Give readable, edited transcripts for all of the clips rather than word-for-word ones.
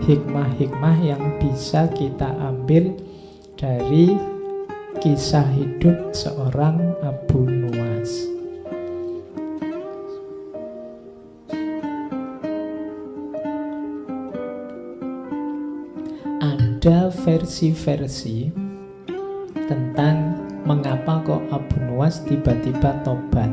hikmah-hikmah yang bisa kita ambil dari kisah hidup seorang Abu Nuwas. Ada versi-versi tentang mengapa kok Abu Nuwas tiba-tiba tobat.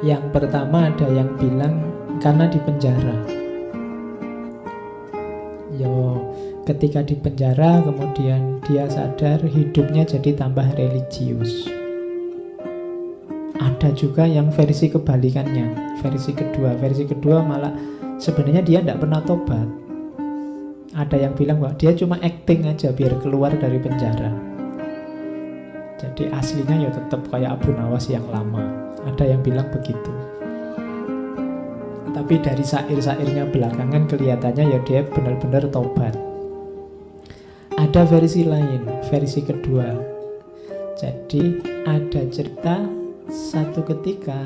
Yang pertama ada yang bilang karena di penjara. Ketika di penjara kemudian dia sadar hidupnya jadi tambah religius. Ada juga yang versi kebalikannya, versi kedua malah sebenarnya dia tidak pernah tobat. Ada yang bilang bahwa dia cuma acting aja biar keluar dari penjara. Jadi aslinya ya tetap kayak Abu Nuwas yang lama. Ada yang bilang begitu. Tapi dari syair-syairnya belakangan kelihatannya ya dia benar-benar tobat. Ada versi lain, versi kedua. Jadi ada cerita satu ketika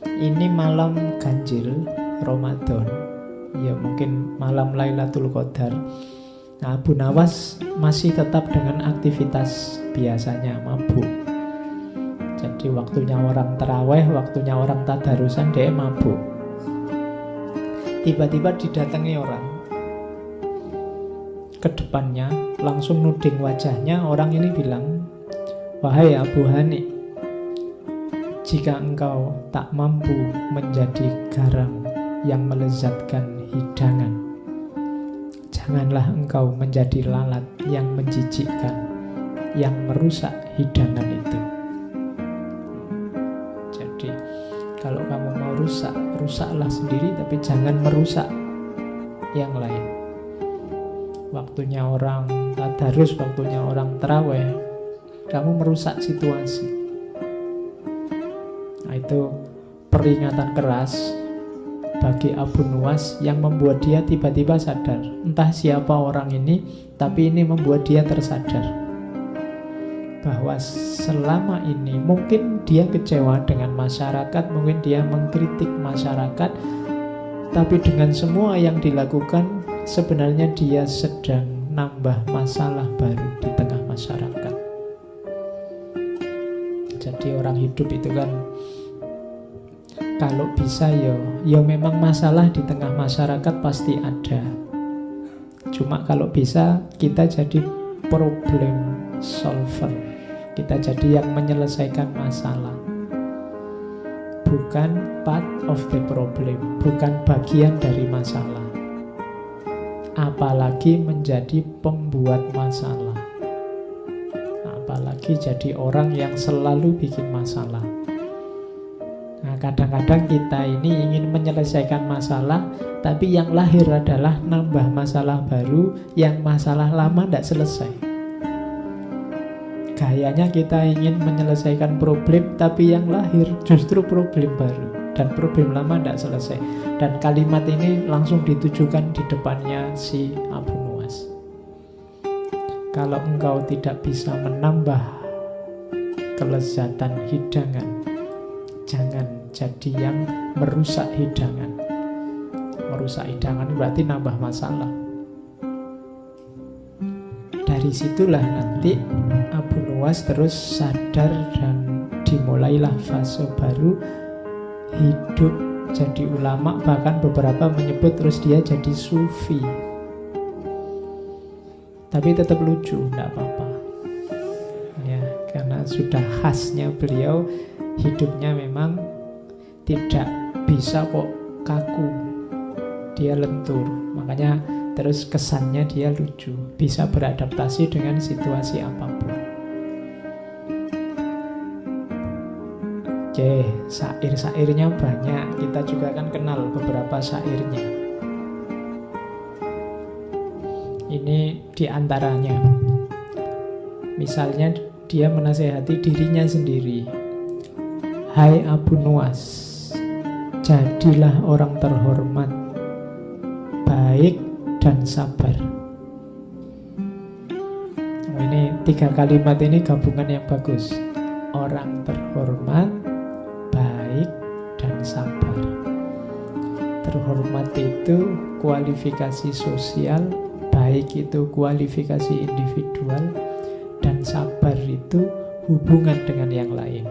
ini malam ganjil Ramadan, ya mungkin malam Lailatul Qadar. Nah, Abu Nuwas masih tetap dengan aktivitas biasanya, mabuk. Jadi waktunya orang taraweh, waktunya orang tadarusan, dia mabuk. Tiba-tiba didatangi orang ke depannya, langsung nuding wajahnya. Orang ini bilang, "Wahai Abu Hani, jika engkau tak mampu menjadi garam yang melezatkan hidangan, janganlah engkau menjadi lalat yang menjijikkan, yang merusak hidangan itu." Jadi kalau kamu mau rusak, rusaklah sendiri, tapi jangan merusak yang lain. Waktunya orang tadarus, waktunya orang taraweh, kamu merusak situasi. Nah, itu peringatan keras bagi Abu Nuwas yang membuat dia tiba-tiba sadar. Entah siapa orang ini, tapi ini membuat dia tersadar bahwa selama ini mungkin dia kecewa dengan masyarakat, mungkin dia mengkritik masyarakat, tapi dengan semua yang dilakukan sebenarnya dia sedang nambah masalah baru di tengah masyarakat. Jadi orang hidup itu kan kalau bisa ya memang masalah di tengah masyarakat pasti ada. Cuma kalau bisa kita jadi problem solver, kita jadi yang menyelesaikan masalah, bukan part of the problem, bukan bagian dari masalah. Apalagi menjadi pembuat masalah, apalagi jadi orang yang selalu bikin masalah. Nah, kadang-kadang kita ini ingin menyelesaikan masalah, tapi yang lahir adalah nambah masalah baru, yang masalah lama tidak selesai. Gayanya kita ingin menyelesaikan problem, tapi yang lahir justru problem baru, dan problem lama tidak selesai. Dan kalimat ini langsung ditujukan di depannya si Abu Nuwas. Kalau engkau tidak bisa menambah kelezatan hidangan, jangan jadi yang merusak hidangan. Merusak hidangan berarti nambah masalah. Dari situlah nanti Abu Nuwas terus sadar dan dimulailah fase baru hidup jadi ulama, bahkan beberapa menyebut terus dia jadi sufi. Tapi tetap lucu, tidak apa-apa ya, karena sudah khasnya beliau, hidupnya memang tidak bisa kok kaku, dia lentur. Makanya terus kesannya dia lucu, bisa beradaptasi dengan situasi apapun. Oke, syair-syairnya banyak. Kita juga akan kenal beberapa syairnya. Ini diantaranya. Misalnya dia menasehati dirinya sendiri. Hai Abu Nuwas, jadilah orang terhormat, baik dan sabar. Ini 3 kalimat ini gabungan yang bagus. Orang terhormat, baik dan sabar. terhormat itu kualifikasi sosial, baik itu kualifikasi individual, dan sabar itu hubungan dengan yang lain.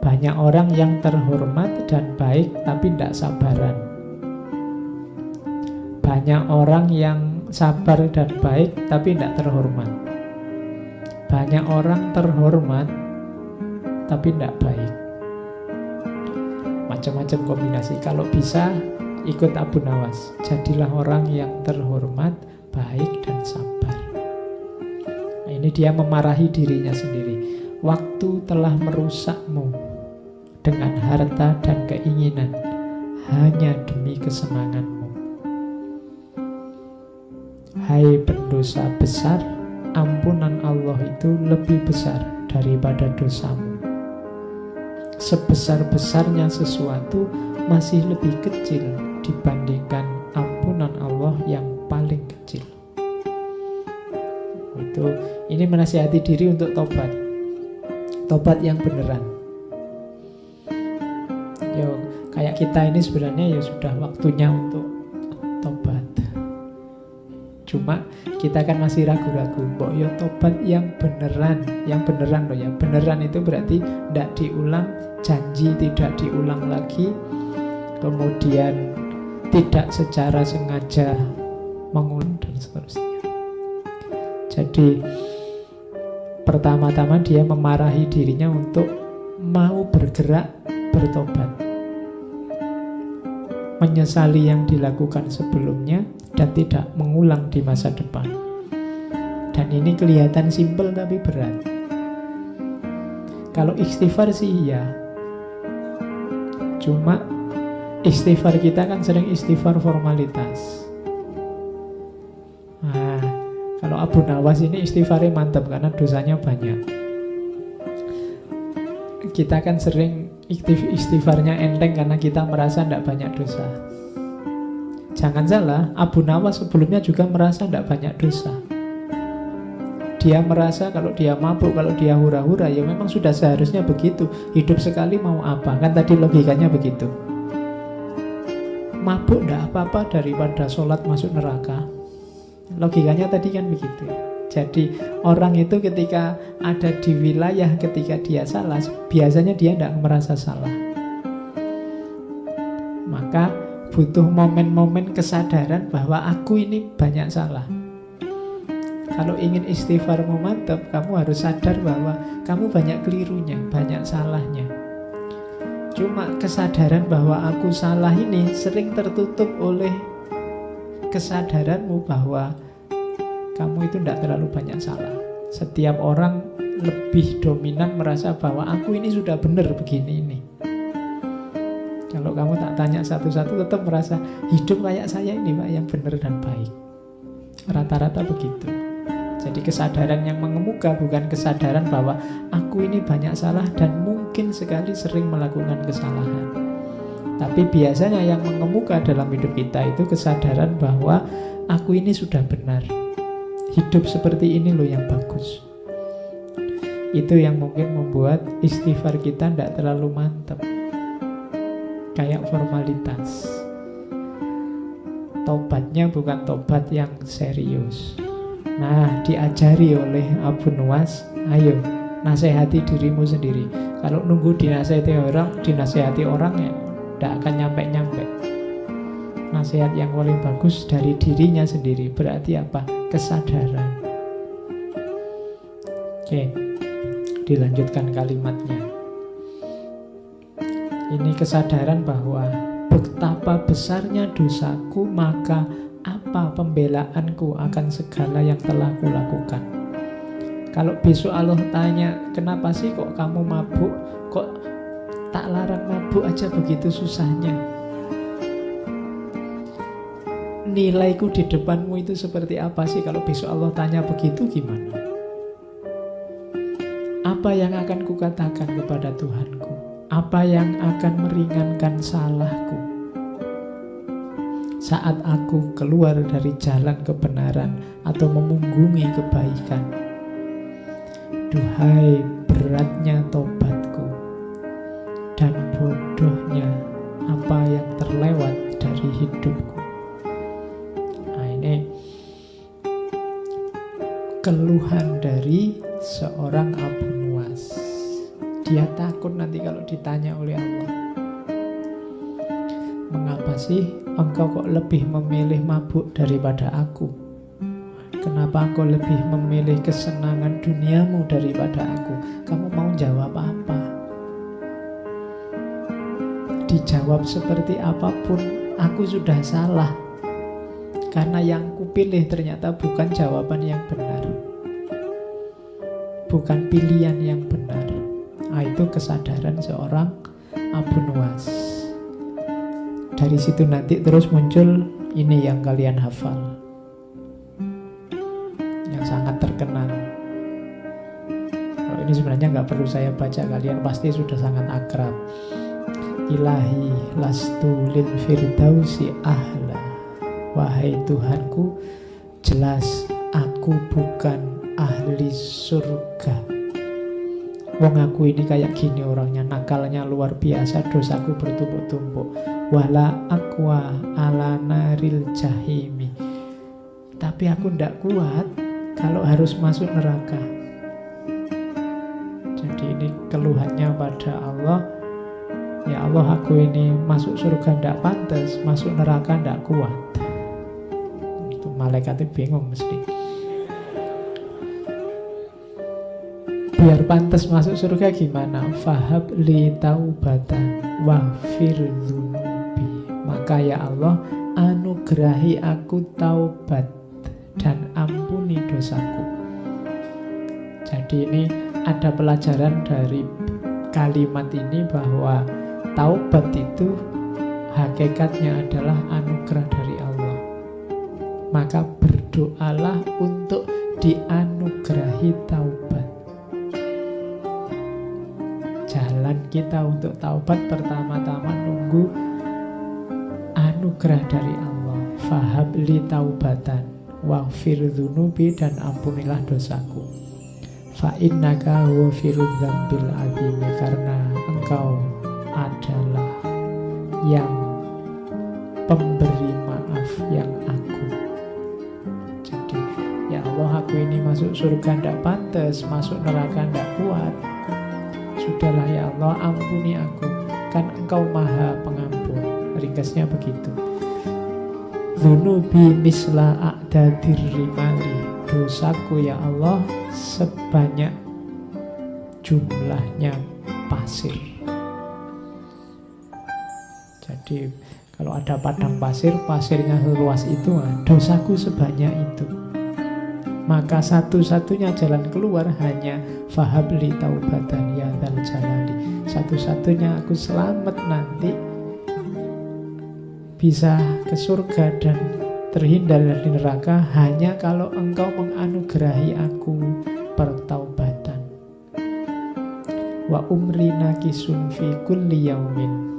Banyak orang yang terhormat dan baik tapi tidak sabaran. Banyak orang yang sabar dan baik tapi tidak terhormat. Banyak orang terhormat tapi tidak baik. Macam-macam kombinasi. Kalau bisa ikut Abu Nawas, jadilah orang yang terhormat, baik dan sabar. Nah, ini dia memarahi dirinya sendiri. Waktu telah merusakmu dengan harta dan keinginan hanya demi kesenanganmu. Hai pendosa besar, ampunan Allah itu lebih besar daripada dosamu. Sebesar-besarnya sesuatu masih lebih kecil dibandingkan ampunan Allah yang paling kecil. Ini menasihati diri untuk tobat. Tobat yang beneran. Kayak kita ini sebenarnya sudah waktunya untuk tobat. Cuma kita kan masih ragu-ragu. Tobat yang beneran. Yang beneran loh ya. Beneran itu berarti tidak diulang, janji tidak diulang lagi, kemudian tidak secara sengaja mengulang dan seterusnya. Jadi pertama-tama dia memarahi dirinya untuk mau bergerak bertobat, menyesali yang dilakukan sebelumnya dan tidak mengulang di masa depan. Dan ini kelihatan simpel tapi berat. Kalau istighfar sih iya, cuma istighfar kita kan sering istighfar formalitas. Nah, kalau Abu Nawas ini istighfarnya mantap karena dosanya banyak. Kita kan sering istighfarnya enteng karena kita merasa tidak banyak dosa. Jangan salah, Abu Nawas sebelumnya juga merasa tidak banyak dosa. Dia merasa kalau dia mabuk, kalau dia hura-hura, ya memang sudah seharusnya begitu. Hidup sekali mau apa? Kan tadi logikanya begitu. Mabuk tidak apa-apa daripada sholat masuk neraka. Logikanya tadi kan begitu. Jadi orang itu ketika ada di wilayah ketika dia salah, biasanya dia tidak merasa salah. Maka butuh momen-momen kesadaran bahwa aku ini banyak salah. Kalau ingin istighfarmu mantap, kamu harus sadar bahwa kamu banyak kelirunya, banyak salahnya. Cuma kesadaran bahwa aku salah ini sering tertutup oleh kesadaranmu bahwa kamu itu tidak terlalu banyak salah. Setiap orang lebih dominan merasa bahwa aku ini sudah benar begini ini. Kalau kamu tak tanya satu-satu tetap merasa hidup kayak saya ini Pak yang benar dan baik. Rata-rata begitu. Jadi kesadaran yang mengemuka bukan kesadaran bahwa aku ini banyak salah dan mungkin sekali sering melakukan kesalahan. Tapi biasanya yang mengemuka dalam hidup kita itu kesadaran bahwa aku ini sudah benar. Hidup seperti ini loh yang bagus. Itu yang mungkin membuat istighfar kita tidak terlalu mantap, kayak formalitas. Tobatnya bukan tobat yang serius. Nah, diajari oleh Abu Nawas, ayo nasihati dirimu sendiri. Kalau nunggu dinasihati orang ya tidak akan nyampe-nyampe. Nasihat yang paling bagus dari dirinya sendiri. Berarti apa? Kesadaran. Oke, dilanjutkan kalimatnya. Ini kesadaran bahwa betapa besarnya dosaku, maka apa pembelaanku akan segala yang telah kulakukan. Kalau besok Allah tanya, kenapa sih kok kamu mabuk? Kok tak larang mabuk aja begitu susahnya? Nilaiku di depanmu itu seperti apa sih? Kalau besok Allah tanya begitu gimana? Apa yang akan kukatakan kepada Tuhanku? Apa yang akan meringankan salahku saat aku keluar dari jalan kebenaran atau memunggungi kebaikan? Duhai beratnya tobatku dan bodohnya apa yang hidupku. Nah, ini keluhan dari seorang Abu Nuwas. Dia takut nanti kalau ditanya oleh Allah, mengapa sih engkau kok lebih memilih mabuk daripada aku? Kenapa engkau lebih memilih kesenangan duniamu daripada aku? Kamu mau jawab apa? Dijawab seperti apapun, aku sudah salah. Karena yang kupilih ternyata bukan jawaban yang benar, bukan pilihan yang benar. Nah, itu kesadaran seorang Abu Nuwas. Dari situ nanti terus muncul ini yang kalian hafal, yang sangat terkenal. Kalau ini sebenarnya nggak perlu saya baca, kalian pasti sudah sangat akrab. Ilahi lastu lil firdausi ahla. Wahai Tuhanku, jelas aku bukan ahli surga. Wong aku ini kayak gini orangnya, nakalnya luar biasa, dosaku bertumpuk-tumpuk. Wala aqwa ala naril jahimi. Tapi aku ndak kuat kalau harus masuk neraka. Jadi ini keluhannya pada Allah. Ya Allah, aku ini masuk surga ndak pantas, masuk neraka ndak kuat. Itu malaikatnya bingung mesti. Biar pantas masuk surga gimana? Fahab li taubatan waghfir dzunubi. Maka ya Allah, anugerahi aku taubat dan ampuni dosaku. Jadi ini ada pelajaran dari kalimat ini, bahwa taubat itu hakikatnya adalah anugerah dari Allah. Maka berdoalah untuk dianugerahi taubat. Jalan kita untuk taubat pertama-tama nunggu anugerah dari Allah. Fahabli taubatan waghfir dzunubi, dan ampunilah dosaku. Fa innaka ghafirudz dzambil azim, karena engkau adalah yang pemberi maaf yang agung. Jadi ya Allah, aku ini masuk surga ndak pantas, masuk neraka ndak kuat. Sudahlah ya Allah, ampuni aku, kan engkau maha pengampun. Ringkasnya begitu. Dzunubi misla a'dadir rimali. Dosaku ya Allah sebanyak jumlahnya pasir. Jadi kalau ada padang pasir, pasirnya seluas itu, dosaku sebanyak itu. Maka satu-satunya jalan keluar hanya fahabli taubatan ya dzal jalali. Satu-satunya aku selamat nanti, bisa ke surga dan terhindar dari neraka, hanya kalau engkau menganugerahi aku pertaubatan. Wa umri nakisun fi kulli yaumin.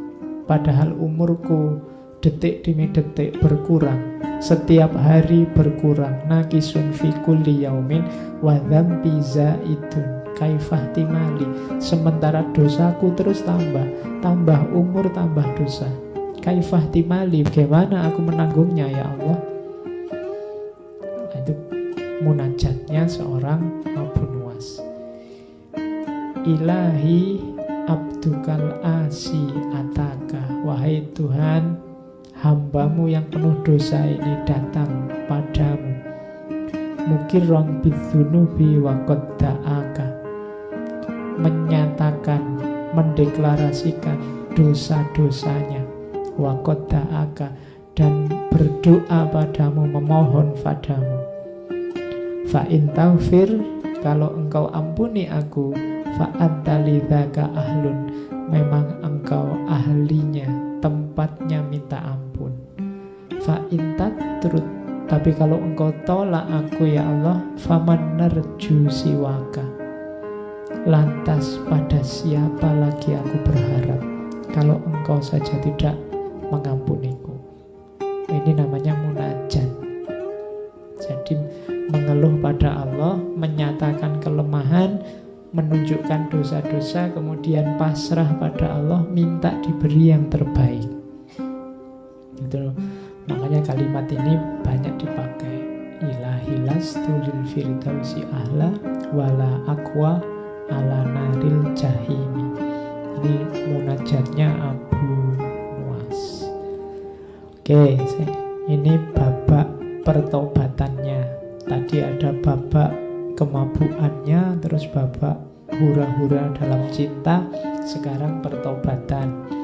Padahal umurku detik demi detik berkurang, setiap hari berkurang. Nakisun fi kulli yaumin wa dzambi zaidun kaifah timali. Sementara dosaku terus tambah, tambah umur tambah dosa. Kaifah timali, bagaimana aku menanggungnya ya Allah? Itu munajatnya seorang Abu Nuwas. Ilahi abdukal asi ataka. Wahai Tuhan, hambamu yang penuh dosa ini datang padamu. Mukirron bidzunubi wa qadda'aka. Menyatakan, mendeklarasikan dosa-dosanya. Wa qadda'aka, dan berdoa padamu, memohon padamu. Fa in taghfir, kalau engkau ampuni aku, fa anta lidzaka ahlun, memang engkau ahlinya, tempatnya minta ampun. Fa in tatrud, tapi kalau engkau tolak aku ya Allah, faman narju siwaka, lantas pada siapa lagi aku berharap kalau engkau saja tidak mengampuniku. Ini namanya munajat. Jadi mengeluh pada Allah, menyatakan kelemahan, menunjukkan dosa-dosa, kemudian pasrah pada Allah, minta diberi yang terbaik. Itu itu. Makanya kalimat ini banyak dipakai. Ilahilas tulil firdausi ahla wala akwa ala naril jahimi. Ini munajatnya Abu Nuwas. Oke, ini babak pertobatannya. Tadi ada babak kemabukannya, terus babak hura-hura dalam cinta, sekarang pertobatan.